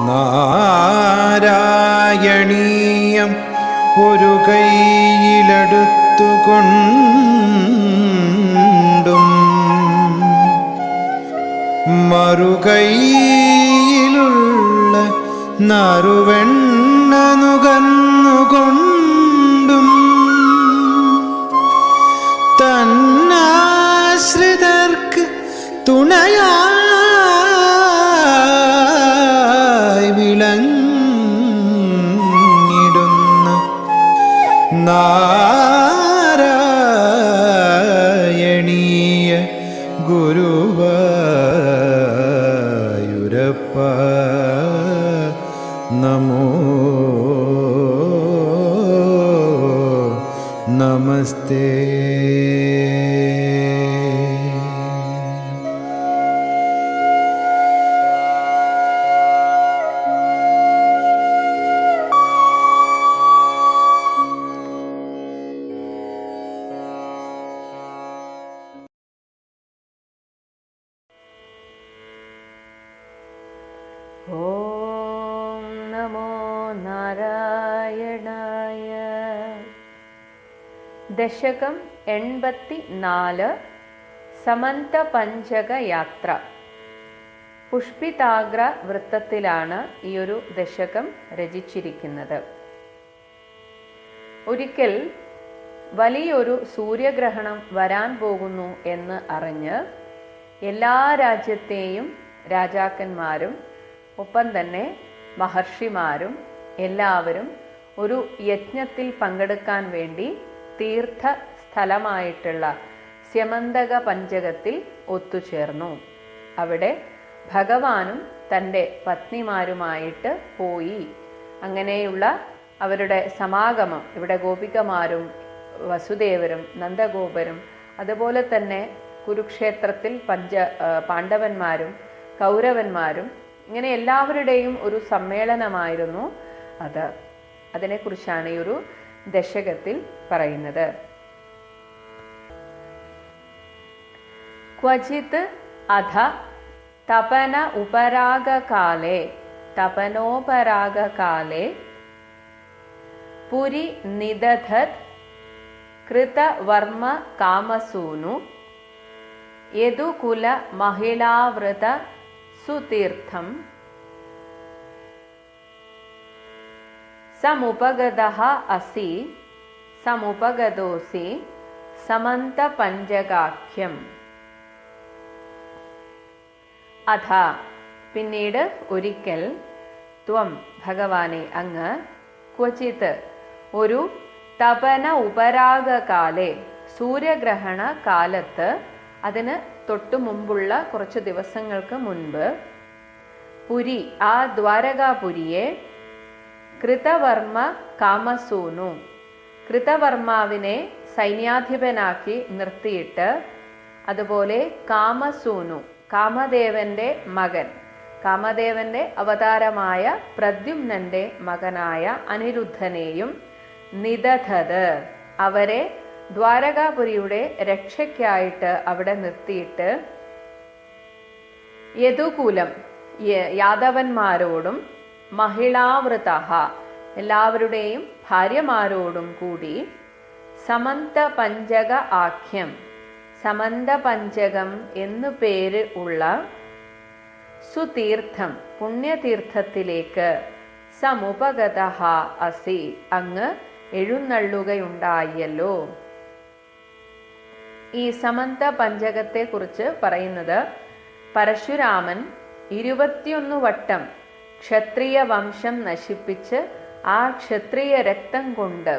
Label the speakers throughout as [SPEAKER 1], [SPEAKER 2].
[SPEAKER 1] നാരായണീയം ഒരു കൈയിലെടുത്തുകൊണ്ടും മറുകൈയിലുള്ള നറുവെണ്ണ നുകർന്നുകൊണ്ടും തന്നാശ്രിതർക്ക് തുണയായി വിളങ്ങിടുന്ന നാരായണീയ ഗുരുവായൂരപ്പ നമോ നമസ്തേ.
[SPEAKER 2] ഓം നമോ നാരായണായ. ദശകം 84 സമന്തപഞ്ചക യാത്ര. പുഷ്പിതാഗ്ര വൃത്തത്തിലാണ് ഈ ഒരു ദശകം രചിച്ചിരിക്കുന്നത്. ഒരിക്കൽ വലിയൊരു സൂര്യഗ്രഹണം വരാൻ പോകുന്നു എന്ന് അറിഞ്ഞ് എല്ലാ രാജ്യത്തെയും രാജാക്കന്മാരും ഒപ്പം തന്നെ മഹർഷിമാരും എല്ലാവരും ഒരു യജ്ഞത്തിൽ പങ്കെടുക്കാൻ വേണ്ടി തീർത്ഥ സ്ഥലമായിട്ടുള്ള സ്യമന്തക പഞ്ചകത്തിൽ ഒത്തുചേർന്നു. അവിടെ ഭഗവാനും തൻ്റെ പത്നിമാരുമായിട്ട് പോയി. അങ്ങനെയുള്ള അവരുടെ സമാഗമം ഇവിടെ ഗോപികമാരും വസുദേവരും നന്ദഗോപരും അതുപോലെ തന്നെ കുരുക്ഷേത്രത്തിൽ പാണ്ഡവന്മാരും കൗരവന്മാരും ഇങ്ങനെ എല്ലാവരുടെയും ഒരു സമ്മേളനമായിരുന്നു അത്. അതിനെക്കുറിച്ചാണ് ഈ ഒരു ദശകത്തിൽ പറയുന്നത്. ക്വചിത് അധ തപനോപരാഗകാലേ പുരി നിദധത് കൃതവർമ്മ കാമസൂനു യദുകുല മഹിളാവൃത സുതീർത്ഥം സമുപഗതോസി സമന്തപഞ്ചകാഖ്യം. അഥ പിന്നീട് ഒരിക്കൽ ത്വം ഭഗവാനെ അങ്ങ് ക്വചിത് ഒരു തപന ഉപരാഗകാലേ സൂര്യഗ്രഹണ കാലത്ത് അതിന് തൊട്ടു മുമ്പുള്ള കുറച്ച് ദിവസങ്ങൾക്ക് മുൻപ് പുരി ആ ദ്വാരകാപുരിയെ കൃതവർമ്മ കാമസൂനു കൃതവർമാവിനെ സൈന്യാധിപനാക്കി നിർത്തിയിട്ട് അതുപോലെ കാമസൂനു കാമദേവന്റെ മകൻ കാമദേവന്റെ അവതാരമായ പ്രദ്യുമ്നന്റെ മകനായ അനിരുദ്ധനെയും നിദധത് അവരെ ദ്വാരകാപുരിയുടെ രക്ഷയ്ക്കായിട്ട് അവിടെ നിർത്തിയിട്ട് യദുകുലം യാദവന്മാരോടും മഹിളാവൃത എല്ലാവരുടെയും ഭാര്യമാരോടും കൂടി സമന്തപഞ്ചക ആഖ്യം സമന്തപഞ്ചകം എന്നു പേര് ഉള്ള സുതീർത്ഥം പുണ്യതീർത്ഥത്തിലേക്ക് സമുപഗത അസി അങ്ങ് എഴുന്നള്ളുകയുണ്ടായല്ലോ. ഈ സമന്ത പഞ്ചകത്തെ കുറിച്ച് പറയുന്നത് പരശുരാമൻ 21 വട്ടം ക്ഷത്രിയ വംശം നശിപ്പിച്ച് ആ ക്ഷത്രിയ രക്തം കൊണ്ട്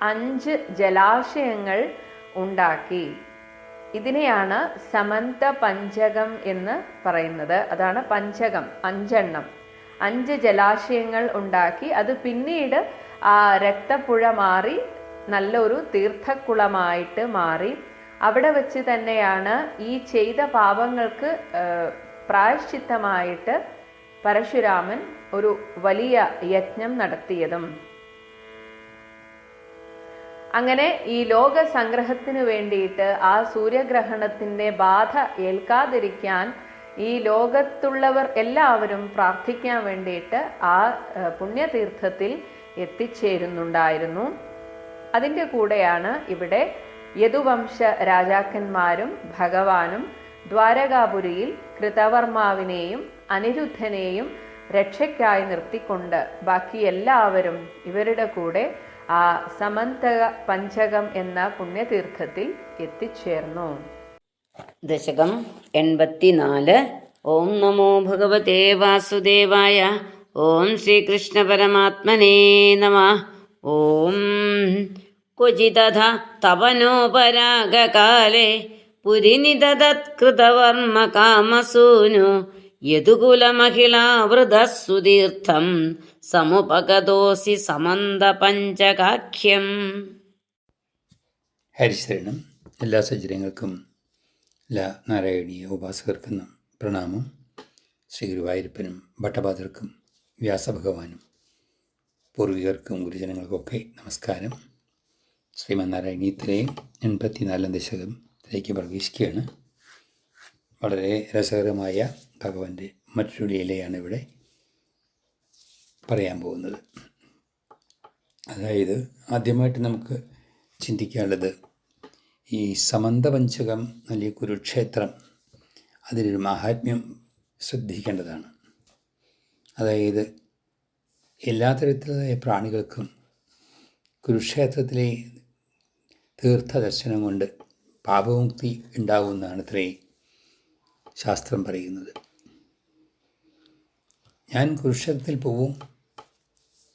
[SPEAKER 2] 5 ജലാശയങ്ങൾ ഉണ്ടാക്കി. ഇതിനെയാണ് സമന്ത പഞ്ചകം എന്ന് പറയുന്നത്. അതാണ് പഞ്ചകം, 5 എണ്ണം, 5 ജലാശയങ്ങൾ ഉണ്ടാക്കി. അത് പിന്നീട് ആ രക്തപ്പുഴ മാറി നല്ലൊരു തീർത്ഥക്കുളമായിട്ട് മാറി. അവിടെ വെച്ച് തന്നെയാണ് ഈ ചെയ്ത പാപങ്ങൾക്ക് പ്രായശ്ചിത്തമായിട്ട് പരശുരാമൻ ഒരു വലിയ യജ്ഞം നടത്തിയതും. അങ്ങനെ ഈ ലോക സംഗ്രഹത്തിന് വേണ്ടിയിട്ട് ആ സൂര്യഗ്രഹണത്തിന്റെ ബാധ ഏൽക്കാതിരിക്കാൻ ഈ ലോകത്തുള്ളവർ എല്ലാവരും പ്രാർത്ഥിക്കാൻ വേണ്ടിയിട്ട് ആ പുണ്യതീർത്ഥത്തിൽ എത്തിച്ചേരുന്നുണ്ടായിരുന്നു. അതിൻ്റെ കൂടെയാണ് ഇവിടെ യദുവംശ രാജാക്കന്മാരും ഭഗവാനും ദ്വാരകാപുരിയിൽ കൃതവർമാവിനെയും അനിരുദ്ധനെയും രക്ഷയ്ക്കായി നിർത്തിക്കൊണ്ട് ബാക്കി എല്ലാവരും ഇവരുടെ കൂടെ ആ സമന്തക പഞ്ചകം എന്ന പുണ്യതീർത്ഥത്തിൽ എത്തിച്ചേർന്നു.
[SPEAKER 3] ദശകം 84. ഓം നമോ ഭഗവതേ വാസുദേവായ. ഓം ശ്രീകൃഷ്ണ പരമാത്മനേ നമഃ. ഓം ക്വചിതഥ തപനോപരാഗകാലേ പുരിനിദതത്കൃതവർമ്മ കാമസൂനു യദുകുലമഹിളാവൃതസുതീർത്ഥം സമുപഗതോസി സമന്തപഞ്ചകാഖ്യം.
[SPEAKER 4] ഹരിശരണം. എല്ലാ സജ്ജനങ്ങൾക്കും എല്ലാ നാരായണീയ ഉപാസകർക്കും പ്രണാമം. ശ്രീ ഗുരുവായൂരപ്പനും ഭട്ടപാദർക്കും വ്യാസഭഗവാനും പൂർവികർക്കും ഗുരുജനങ്ങൾക്കൊക്കെ നമസ്കാരം. ശ്രീമന്നാരായണീയത്തിലെ 84 ദശകത്തിലേക്ക് പ്രവേശിക്കുകയാണ്. വളരെ രസകരമായ ഭഗവാന്റെ മറ്റൊരു ലീലയാണ് ഇവിടെ പറയാൻ പോകുന്നത്. അതായത് ആദ്യമായിട്ട് നമുക്ക് ചിന്തിക്കാനുള്ളത് ഈ സമന്തപഞ്ചകം അല്ലെങ്കിൽ കുരുക്ഷേത്രം, അതിനൊരു മാഹാത്മ്യം ശ്രദ്ധിക്കേണ്ടതാണ്. അതായത് എല്ലാ തരത്തിലുള്ള പ്രാണികൾക്കും കുരുക്ഷേത്രത്തിലെ തീർത്ഥദർശനം കൊണ്ട് പാപമുക്തി ഉണ്ടാകുമെന്നാണ് ഇത്രേ ശാസ്ത്രം പറയുന്നത്. ഞാൻ കുരുക്ഷേത്രത്തിൽ പോവും,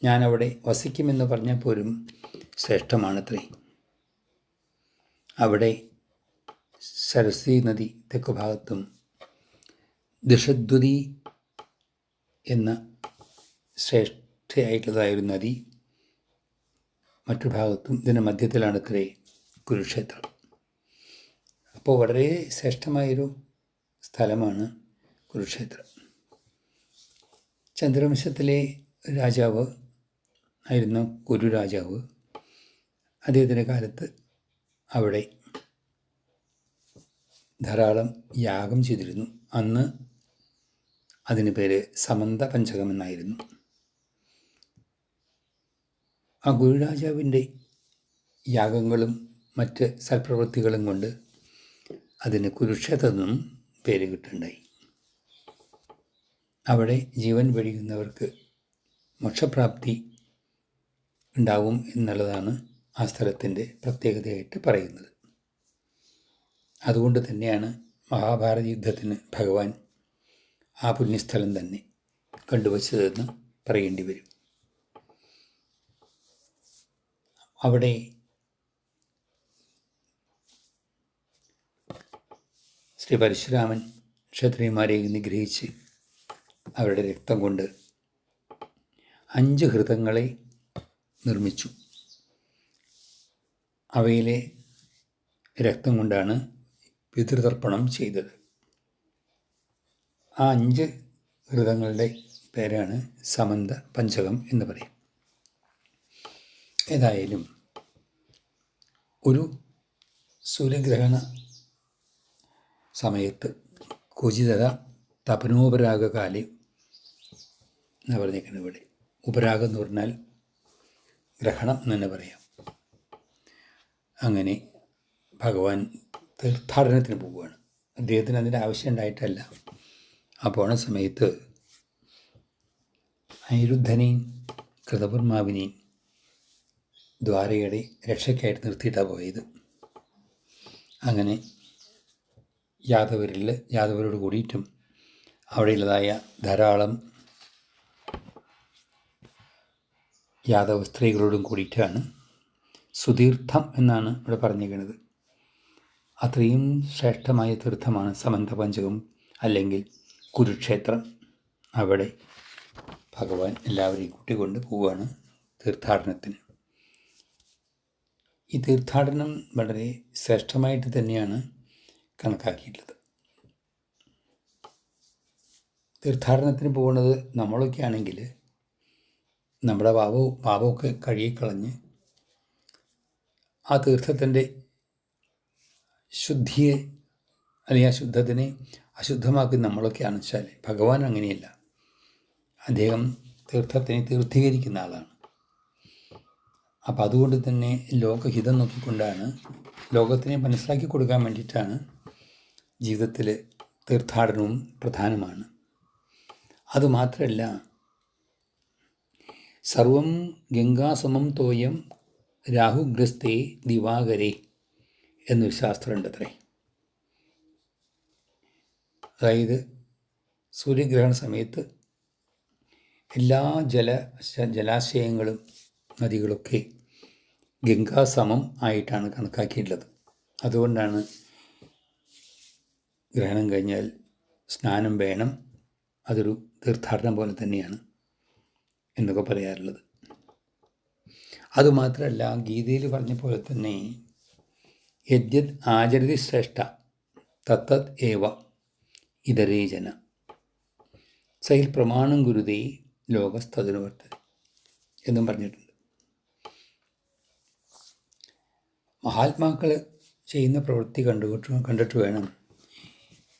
[SPEAKER 4] ഞാൻ അവിടെ വസിക്കുമെന്ന് പറഞ്ഞാൽ പോലും ശ്രേഷ്ഠമാണത്രേ. അവിടെ സരസ്വതി നദി തെക്കു ഭാഗത്തും ദിഷദ്വതി എന്ന ശ്രേഷ്ഠയായിട്ടുള്ളതായൊരു നദി മറ്റു ഭാഗത്തും ഇതിൻ്റെ മധ്യത്തിലാണത്രേ കുരുക്ഷേത്രം. അപ്പോൾ വളരെ ശ്രേഷ്ഠമായൊരു സ്ഥലമാണ് കുരുക്ഷേത്രം. ചന്ദ്രവംശത്തിലെ രാജാവ് ആയിരുന്ന കുരു രാജാവ് അദ്ദേഹത്തിൻ്റെ കാലത്ത് അവിടെ ധാരാളം യാഗം ചെയ്തിരുന്നു. അന്ന് അതിന് പേര് സമന്ത പഞ്ചകം എന്നായിരുന്നു. ആ ഗുരുരാജാവിൻ്റെ യാഗങ്ങളും മറ്റ് സൽപ്രവൃത്തികളും കൊണ്ട് അതിന് കുരുക്ഷേത്രം എന്നും പേര് കിട്ടുണ്ടായി. അവിടെ ജീവൻ വെടിയുന്നവർക്ക് മോക്ഷപ്രാപ്തി ഉണ്ടാവും എന്നുള്ളതാണ് ആ സ്ഥലത്തിൻ്റെ പ്രത്യേകതയായിട്ട് പറയുന്നത്. അതുകൊണ്ട് തന്നെയാണ് മഹാഭാരത യുദ്ധത്തിന് ഭഗവാൻ ആ പുണ്യസ്ഥലം തന്നെ കണ്ടുവച്ചതെന്ന് പറയേണ്ടി വരും. അവിടെ ശ്രീ പരശുരാമൻ ക്ഷത്രിയന്മാരെ നിഗ്രഹിച്ച് അവരുടെ രക്തം കൊണ്ട് 5 ഹൃദങ്ങളെ നിർമ്മിച്ചു. അവയിലെ രക്തം കൊണ്ടാണ് പിതൃതർപ്പണം ചെയ്തത്. ആ 5 ഹൃദങ്ങളുടെ പേരാണ് സമന്ത പഞ്ചകം എന്ന് പറയും. ഏതായാലും ഒരു സൂര്യഗ്രഹണ സമയത്ത് ക്വചിതത തപനോപരാഗകാലി എന്ന് പറഞ്ഞേക്കുന്നത്. ഇവിടെ ഉപരാഗം എന്ന് പറഞ്ഞാൽ ഗ്രഹണം എന്ന് തന്നെ പറയാം. അങ്ങനെ ഭഗവാൻ തീർത്ഥാടനത്തിന് പോവുകയാണ്. അദ്ദേഹത്തിന് അതിൻ്റെ ആവശ്യം ഉണ്ടായിട്ടല്ല. ആ പോണ സമയത്ത് അനിരുദ്ധനെയും കൃതവർമാവിനെയും ദ്വാരയുടെ രക്ഷയ്ക്കായിട്ട് നിർത്തിയിട്ടാണ് പോയത്. അങ്ങനെ യാദവരോട് കൂടിയിട്ടും അവിടെയുള്ളതായ ധാരാളം യാദവ സ്ത്രീകളോടും കൂടിയിട്ടാണ് സുതീർത്ഥം എന്നാണ് ഇവിടെ പറഞ്ഞിരിക്കുന്നത്. അത്രയും ശ്രേഷ്ഠമായ തീർത്ഥമാണ് സമന്തപഞ്ചകം അല്ലെങ്കിൽ കുരുക്ഷേത്രം. അവിടെ ഭഗവാൻ എല്ലാവരെയും കൂട്ടിക്കൊണ്ട് പോവുകയാണ് തീർത്ഥാടനത്തിന്. ഈ തീർത്ഥാടനം വളരെ ശ്രേഷ്ഠമായിട്ട് തന്നെയാണ് കണക്കാക്കിയിട്ടുള്ളത്. തീർത്ഥാടനത്തിന് പോകുന്നത് നമ്മളൊക്കെ ആണെങ്കിൽ നമ്മുടെ പാപമൊക്കെ കഴുകിക്കളഞ്ഞ് ആ തീർത്ഥത്തിൻ്റെ ശുദ്ധിയെ അല്ലെങ്കിൽ അശുദ്ധത്തിനെ അശുദ്ധമാക്കുന്ന നമ്മളൊക്കെയാണെന്ന് വെച്ചാൽ ഭഗവാൻ അങ്ങനെയല്ല. അദ്ദേഹം തീർത്ഥത്തിനെ തീർത്ഥീകരിക്കുന്ന ആളാണ്. അപ്പം അതുകൊണ്ട് തന്നെ ലോകഹിതം നോക്കിക്കൊണ്ടാണ്, ലോകത്തിനെ മനസ്സിലാക്കി കൊടുക്കാൻ വേണ്ടിയിട്ടാണ് ജീവിതത്തിൽ തീർത്ഥാടനവും പ്രധാനമാണ്. അതുമാത്രമല്ല, സർവം ഗംഗാസമം തോയം രാഹുഗ്രസ്തേ ദിവാകരേ എന്നൊരു ശാസ്ത്രമുണ്ട് അത്രേ. അതായത് സൂര്യഗ്രഹണ സമയത്ത് എല്ലാ ജലാശയങ്ങളും നദികളൊക്കെ ഗംഗാസമം ആയിട്ടാണ് കണക്കാക്കിയിട്ടുള്ളത്. അതുകൊണ്ടാണ് ഗ്രഹണം കഴിഞ്ഞാൽ സ്നാനം വേണം, അതൊരു തീർത്ഥാടനം പോലെ തന്നെയാണ് എന്നൊക്കെ പറയാറുള്ളത്. അതുമാത്രമല്ല, ഗീതയിൽ പറഞ്ഞ പോലെ തന്നെ യദ്യത് ആചരതി ശ്രേഷ്ഠ തത്തത് ഏവ ഇതരേ ജന സൈൽ പ്രമാണം ഗുരുതേ ലോകസ്തനുവർത്തത എന്നും പറഞ്ഞിട്ടുണ്ട്. മഹാത്മാക്കൾ ചെയ്യുന്ന പ്രവൃത്തി കണ്ടിട്ട് വേണം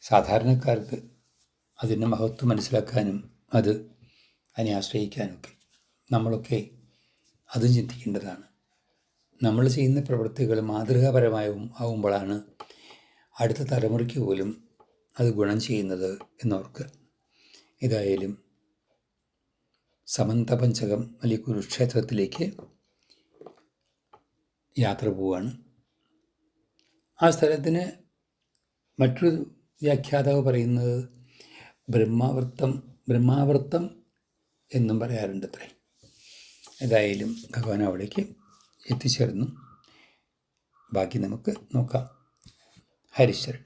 [SPEAKER 4] സാധാരണക്കാർക്ക് അതിൻ്റെ മഹത്വം മനസ്സിലാക്കാനും അതിനെ ആശ്രയിക്കാനൊക്കെ. നമ്മളൊക്കെ അതും ചിന്തിക്കേണ്ടതാണ്. നമ്മൾ ചെയ്യുന്ന പ്രവൃത്തികൾ മാതൃകാപരമാവുമ്പോഴാണ് അടുത്ത തലമുറയ്ക്ക് പോലും അത് ഗുണം ചെയ്യുന്നത് എന്നോർക്കുക. ഏതായാലും സമന്തപഞ്ചകം അല്ലെങ്കിൽ കുരുക്ഷേത്രത്തിലേക്ക് യാത്ര പോവുകയാണ്. ആ സ്ഥലത്തിന് മറ്റൊരു വ്യാഖ്യാതാവ് പറയുന്നത് ബ്രഹ്മാവൃത്തം എന്നും പറയാറുണ്ട് അത്രേ. ഏതായാലും ഭഗവാൻ അവിടേക്ക് എത്തിച്ചേർന്നു. ബാക്കി നമുക്ക് നോക്കാം. ഹരിശരണം.